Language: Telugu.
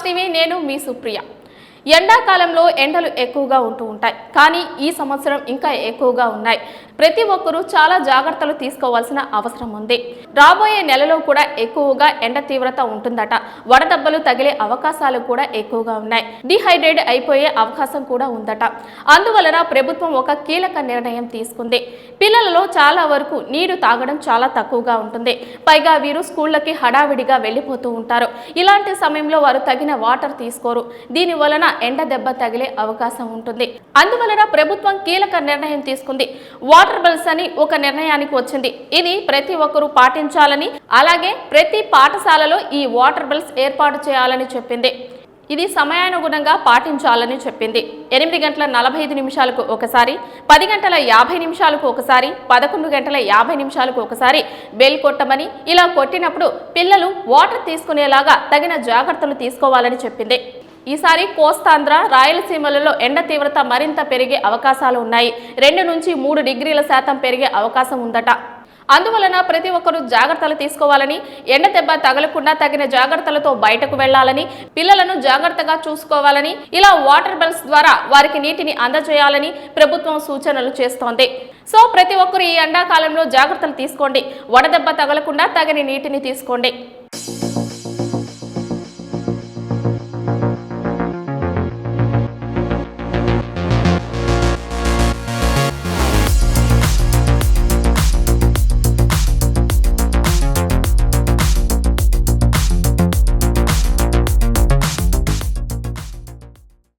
టీవీ నేను మీ సుప్రియ. ఎండాకాలంలో ఎండలు ఎక్కువగా ఉంటాయి, కానీ ఈ సంవత్సరం ఇంకా ఎక్కువగా ఉన్నాయి. ప్రతి ఒక్కరూ చాలా జాగ్రత్తలు తీసుకోవాల్సిన అవసరం ఉంది. రాబోయే నెలలో కూడా ఎక్కువగా ఎండ తీవ్రత ఉంటుందట. వడదెబ్బలు తగిలే అవకాశాలు కూడా ఎక్కువగా ఉన్నాయి. డిహైడ్రేట్ అయిపోయే అవకాశం కూడా ఉందట. అందువలన ప్రభుత్వం ఒక కీలక నిర్ణయం తీసుకుంది. పిల్లలలో చాలా వరకు నీరు తాగడం చాలా తక్కువగా ఉంటుంది. పైగా వీరు స్కూళ్ళకి హడావిడిగా వెళ్ళిపోతూ ఉంటారు. ఇలాంటి సమయంలో వారు తగిన వాటర్ తీసుకోరు. దీని వలన ఎండ దెబ్బ తగిలే అవకాశం ఉంటుంది. అందువలన ప్రభుత్వం కీలక నిర్ణయం తీసుకుంది. వాటర్ బిల్స్ అని ఒక నిర్ణయానికి వచ్చింది. ఇది ప్రతి ఒక్కరూ పాటించాలని, అలాగే ప్రతి పాఠశాలలో ఈ వాటర్ బిల్స్ ఏర్పాటు చేయాలని చెప్పింది. ఇది సమయానుగుణంగా పాటించాలని చెప్పింది. 8 గంటల 45 నిమిషాలకు ఒకసారి, 10 గంటల 50 నిమిషాలకు ఒకసారి, 11 గంటల 50 నిమిషాలకు ఒకసారి బెల్ కొట్టమని, ఇలా కొట్టినప్పుడు పిల్లలు వాటర్ తీసుకునేలాగా తగిన జాగ్రత్తలు తీసుకోవాలని చెప్పింది. ఈసారి కోస్తాంధ్ర, రాయలసీమలలో ఎండ తీవ్రత మరింత పెరిగే అవకాశాలు ఉన్నాయి. 2 నుంచి 3 డిగ్రీల శాతం పెరిగే అవకాశం ఉందట. అందువలన ప్రతి ఒక్కరూ జాగ్రత్తలు తీసుకోవాలని, ఎండ దెబ్బ తగలకుండా తగిన జాగ్రత్తలతో బయటకు వెళ్లాలని, పిల్లలను జాగ్రత్తగా చూసుకోవాలని, ఇలా వాటర్ బిల్స్ ద్వారా వారికి నీటిని అందజేయాలని ప్రభుత్వం సూచనలు చేస్తోంది. సో ప్రతి ఒక్కరూ ఈ ఎండాకాలంలో జాగ్రత్తలు తీసుకోండి. వడదెబ్బ తగలకుండా తగిన నీటిని తీసుకోండి.